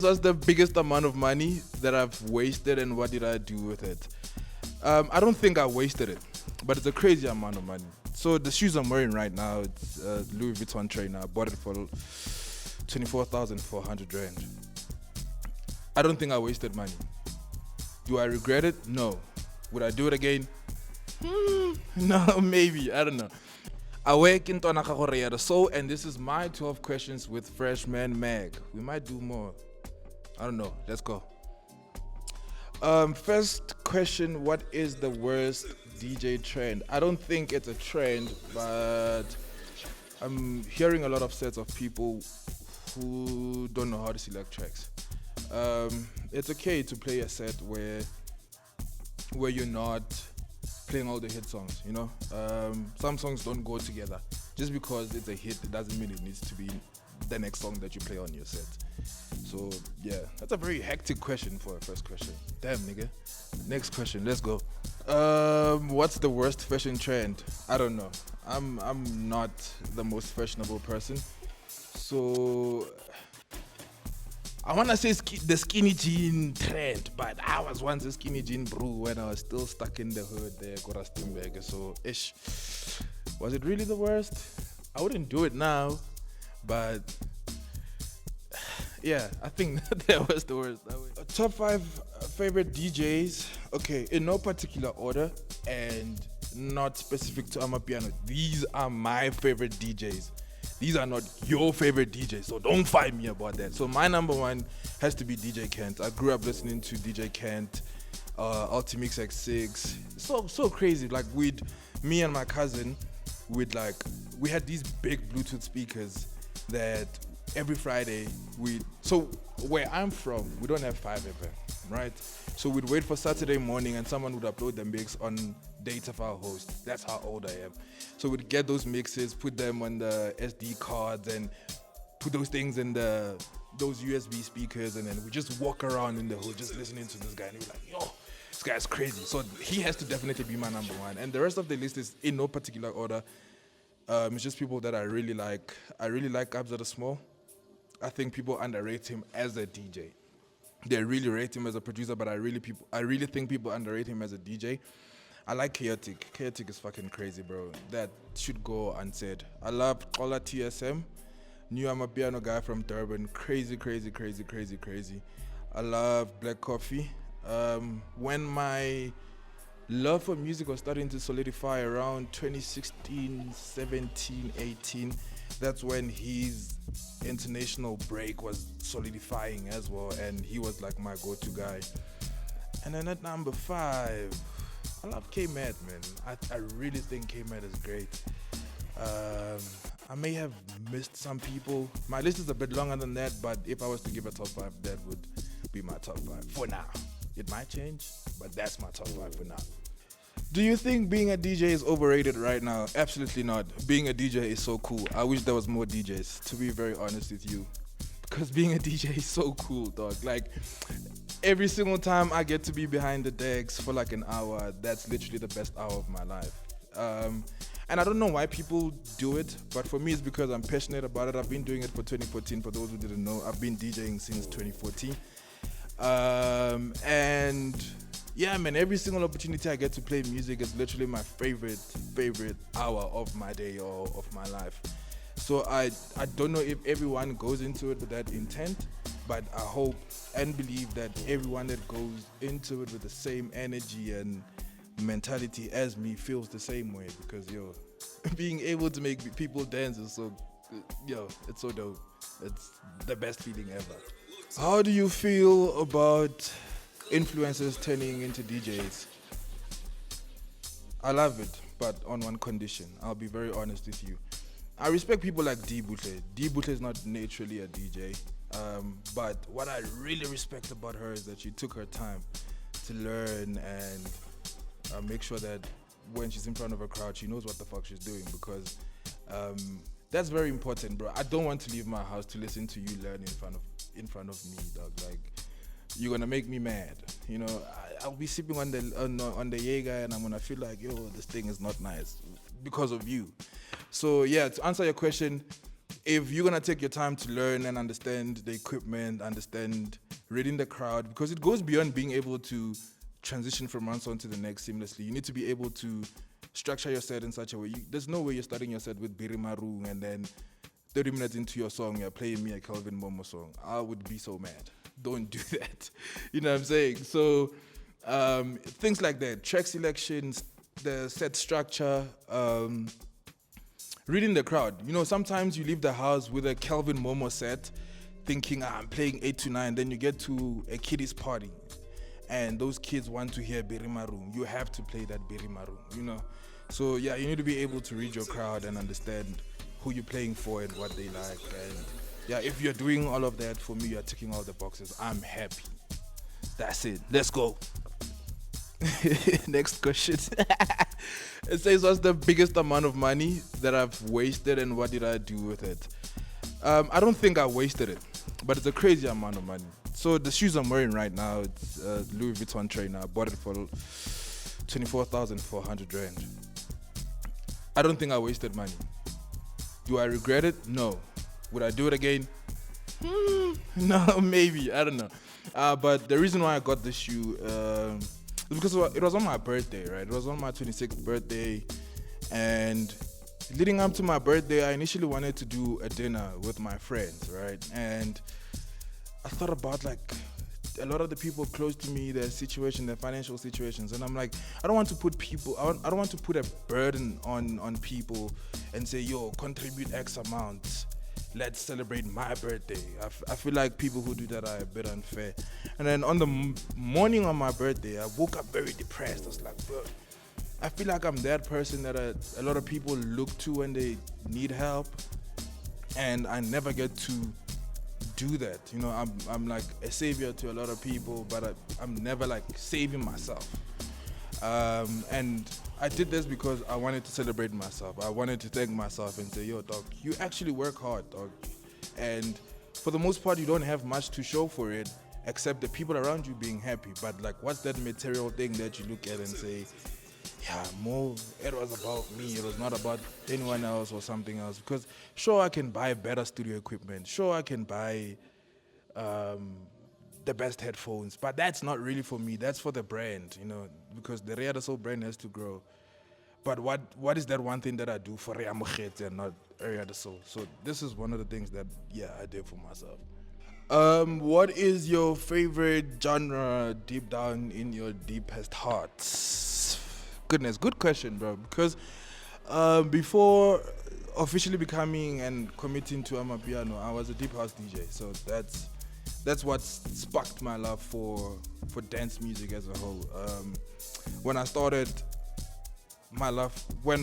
What's the biggest amount of money that I've wasted and what did I do with it? I don't think I wasted it, but it's a crazy amount of money. So the shoes I'm wearing right now, it's Louis Vuitton trainer. I bought it for 24,400 rand. I don't think I wasted money. Do I regret it? No. Would I do it again? No, maybe. I don't know. Awake in ReaDaSoul, and this is my 12 questions with Freshman Mag. We might do more. I don't know. Let's go. First question: what is the worst DJ trend? I don't think it's a trend, but I'm hearing a lot of sets of people who don't know how to select tracks. It's okay to play a set where you're not playing all the hit songs. You know, some songs don't go together. Just because it's a hit, it doesn't mean it needs to be the next song that you play on your set. So yeah, that's a very hectic question for a first question. Damn, nigga. Next question, let's go. What's the worst fashion trend? I don't know. I'm not the most fashionable person, so I wanna say the skinny jean trend, but I was once a skinny jean bro when I was still stuck in the hood there, Korastimberg. So ish, was it really the worst? I wouldn't do it now, but yeah, I think that was the worst. Top 5 favorite DJs. Okay, in no particular order and not specific to Amapiano. These are my favorite DJs. These are not your favorite DJs, so don't fight me about that. So my number one has to be DJ Kent. I grew up listening to DJ Kent, Ultimix X6. So crazy. Like me and my cousin, we had these big Bluetooth speakers that every Friday so where I'm from, we don't have 5FM, right? So we'd wait for Saturday morning and someone would upload the mix on data file host. That's how old I am. So we'd get those mixes, put them on the SD cards and put those things in those USB speakers, and then we just walk around in the hood just listening to this guy, and we're like, yo, this guy's crazy. So he has to definitely be my number one. And the rest of the list is in no particular order. It's just people that I really like. I really like Abza Small. I think people underrate him as a DJ. They really rate him as a producer, but I really think people underrate him as a DJ. I like Chaotic. Chaotic is fucking crazy, bro. That should go unsaid. I love Ola TSM. Knew I'm a piano guy from Durban. Crazy. I love Black Coffee. When my love for music was starting to solidify around 2016, 17, 18, that's when his international break was solidifying as well, and he was like my go-to guy. And then at number 5, I love K-Mad, man. I really think K-Mad is great. I may have missed some people. My list is a bit longer than that, but if I was to give a top 5, that would be my top 5 for now. It might change, but that's my top 5 for now. Do you think being a DJ is overrated right now? Absolutely not. Being a DJ is so cool. I wish there was more DJs, to be very honest with you. Because being a DJ is so cool, dog. Like, every single time I get to be behind the decks for like an hour, that's literally the best hour of my life. And I don't know why people do it, but for me it's because I'm passionate about it. I've been doing it for 2014. For those who didn't know, I've been DJing since 2014. And yeah, man, every single opportunity I get to play music is literally my favorite hour of my day or of my life. So I don't know if everyone goes into it with that intent, but I hope and believe that everyone that goes into it with the same energy and mentality as me feels the same way, because being able to make people dance is so, it's so dope. It's the best feeling ever. How do you feel about influencers turning into DJs? I love it, but on one condition. I'll be very honest with you. I respect people like D Butle. D Butle is not naturally a DJ, but what I really respect about her is that she took her time to learn and make sure that when she's in front of a crowd, she knows what the fuck she's doing, because that's very important, bro. I don't want to leave my house to listen to you learn in front of me, dog. Like, you're gonna make me mad. I'll be sipping on the Jaeger and I'm gonna feel like, this thing is not nice because of you. So yeah, to answer your question, if you're gonna take your time to learn and understand the equipment, understand reading the crowd, because it goes beyond being able to transition from one song to the next seamlessly. You need to be able to structure your set in such a way. There's no way you're starting your set with Biri Marung and then 30 minutes into your song, you're playing me a Calvin Momo song. I would be so mad. Don't do that. You know what I'm saying? So things like that, track selections, the set structure, reading the crowd. You know, sometimes you leave the house with a Calvin Momo set thinking, I'm playing 8 to 9. Then you get to a kiddies party and those kids want to hear Biri Marung. You have to play that Biri Marung, you know? So yeah, you need to be able to read your crowd and understand who you're playing for and what they like. And yeah, if you're doing all of that, for me, you're ticking all the boxes. I'm happy. That's it. Let's go. Next question. It says, what's the biggest amount of money that I've wasted and what did I do with it? I don't think I wasted it, but it's a crazy amount of money. So the shoes I'm wearing right now, it's Louis Vuitton trainer. I bought it for 24,400 rand. I don't think I wasted money. Do I regret it? No. Would I do it again? No, maybe. I don't know. But the reason why I got this shoe is because it was on my birthday, right? It was on my 26th birthday. And leading up to my birthday, I initially wanted to do a dinner with my friends, right? And I thought about like a lot of the people close to me, their situation, their financial situations, and I'm like, I don't want to put a burden on people and say, yo, contribute X amount, let's celebrate my birthday. I feel like people who do that are a bit unfair. And then on the morning of my birthday, I woke up very depressed. I was like, bro, I feel like I'm that person that a lot of people look to when they need help, and I never get to do that. You know, I'm like a savior to a lot of people, but I'm never like saving myself. And I did this because I wanted to celebrate myself. I wanted to thank myself and say, yo, dog, you actually work hard, dog. And for the most part, you don't have much to show for it except the people around you being happy. But like, what's that material thing that you look at and say, yeah, more, it was about me. It was not about anyone else or something else. Because sure, I can buy better studio equipment. Sure, I can buy the best headphones. But that's not really for me. That's for the brand, you know, because the ReaDaSoul brand has to grow. But what is that one thing that I do for Reamukhete and not ReaDaSoul? So this is one of the things that, yeah, I did for myself. What is your favorite genre deep down in your deepest hearts? Goodness, good question, bro. Because before officially becoming and committing to Amapiano, I was a deep house DJ. So that's what sparked my love for dance music as a whole. When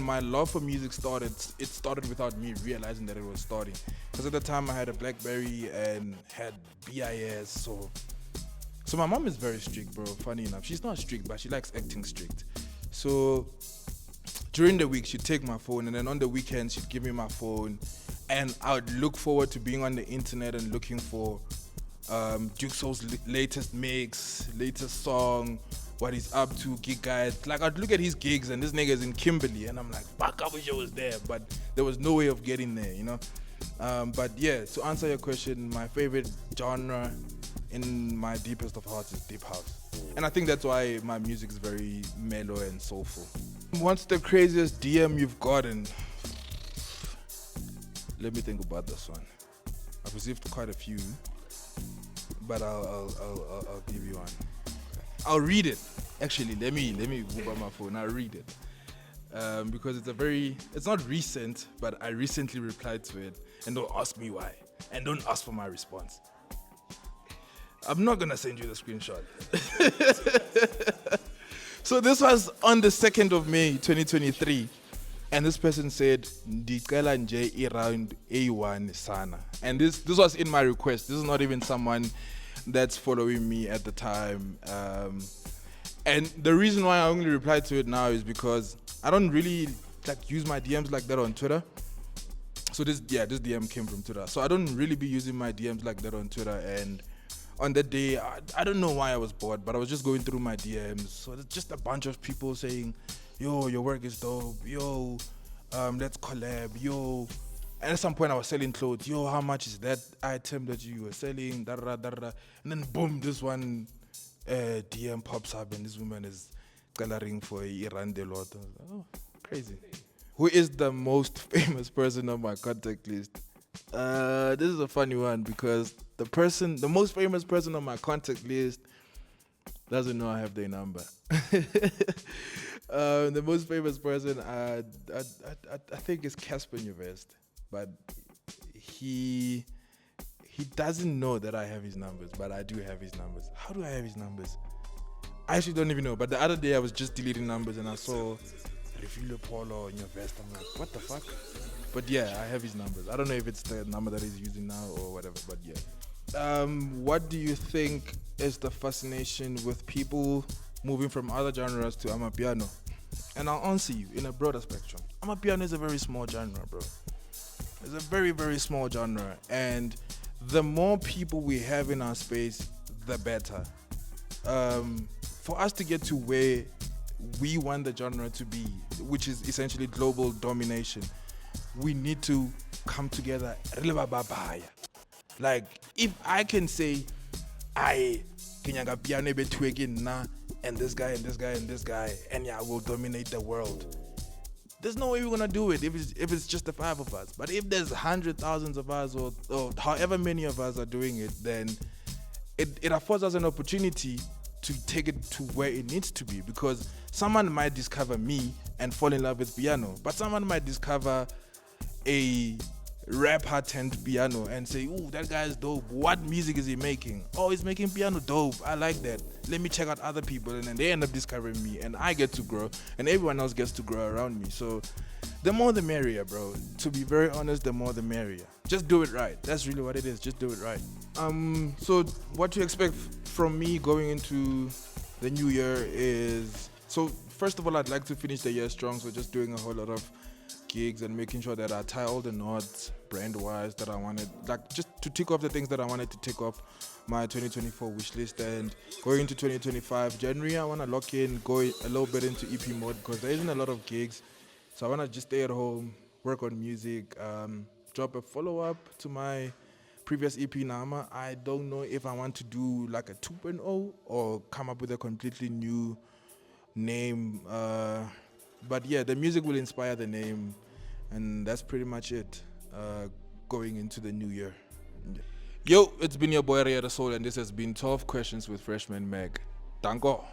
my love for music started, it started without me realizing that it was starting. Because at the time I had a BlackBerry and had BIS. So my mom is very strict, bro. Funny enough, she's not strict, but she likes acting strict. So during the week, she'd take my phone, and then on the weekends, she'd give me my phone, and I would look forward to being on the internet and looking for Duke Soul's latest mix, latest song, what he's up to, gig guides. Like, I'd look at his gigs, and this nigga's in Kimberley, and I'm like, fuck, I wish I was there, but there was no way of getting there, you know? But yeah, to answer your question, my favorite genre in my deepest of hearts is deep house. And I think that's why my music is very mellow and soulful. What's the craziest DM you've gotten? Let me think about this one. I've received quite a few, but I'll give you one. I'll read it. Actually, let me move on my phone. I'll read it because it's not recent, but I recently replied to it. And don't ask me why, and don't ask for my response. I'm not gonna send you the screenshot. So this was on the 2nd of May, 2023. And this person said, Ndicela nje around A1 sana. And this was in my request. This is not even someone that's following me at the time. And the reason why I only replied to it now is because I don't really like use my DMs like that on Twitter. So this DM came from Twitter. So I don't really be using my DMs like that on Twitter. And on that day, I don't know why I was bored, but I was just going through my DMs. So there's just a bunch of people saying, yo, your work is dope. Yo, let's collab. Yo. And at some point, I was selling clothes. Yo, how much is that item that you were selling? Da, da, da, da. And then, boom, this one DM pops up, and this woman is coloring for Iran de lot. I was like, oh, crazy. Who is the most famous person on my contact list? This is a funny one because the most famous person on my contact list doesn't know I have their number. The most famous person, I think, is Casper Nyuvest, but he doesn't know that I have his numbers, but I do have his numbers. How do I have his numbers? I actually don't even know. But the other day I was just deleting numbers and I saw Refilo Polo Nyuvest. I'm like, what the fuck? But yeah, I have his numbers. I don't know if it's the number that he's using now or whatever, but yeah. What do you think is the fascination with people moving from other genres to Amapiano? And I'll answer you in a broader spectrum. Amapiano is a very small genre, bro. It's a very, very small genre. And the more people we have in our space, the better. For us to get to where we want the genre to be, which is essentially global domination, we need to come together. Like, if I can say, I Kenyaga piano between na and this guy and this guy and this guy, and yeah, we'll dominate the world. There's no way we're gonna do it if it's just the five of us. But if there's hundreds, thousands of us, or however many of us are doing it, then it affords us an opportunity to take it to where it needs to be. Because someone might discover me and fall in love with piano, but someone might discover a rap hard-tent piano and say, ooh, that guy is dope. What music is he making? Oh, he's making piano, dope. I like that. Let me check out other people. And then they end up discovering me and I get to grow and everyone else gets to grow around me. So the more the merrier, bro. To be very honest, the more the merrier. Just do it right. That's really what it is. Just do it right. So what to expect from me going into the new year is, so first of all, I'd like to finish the year strong. So just doing a whole lot of gigs and making sure that I tie all the knots brand-wise that I wanted, like just to tick off the things that I wanted to tick off my 2024 wish list. And going into 2025 January, I want to lock in, go a little bit into EP mode because there isn't a lot of gigs, so I want to just stay at home, work on music, drop a follow-up to my previous EP Nama. I don't know if I want to do like a 2.0 or come up with a completely new name, but yeah, the music will inspire the name, and that's pretty much it going into the new year. Yo, it's been your boy ReaDaSoul, and this has been 12 Questions with Freshman Meg. Danko.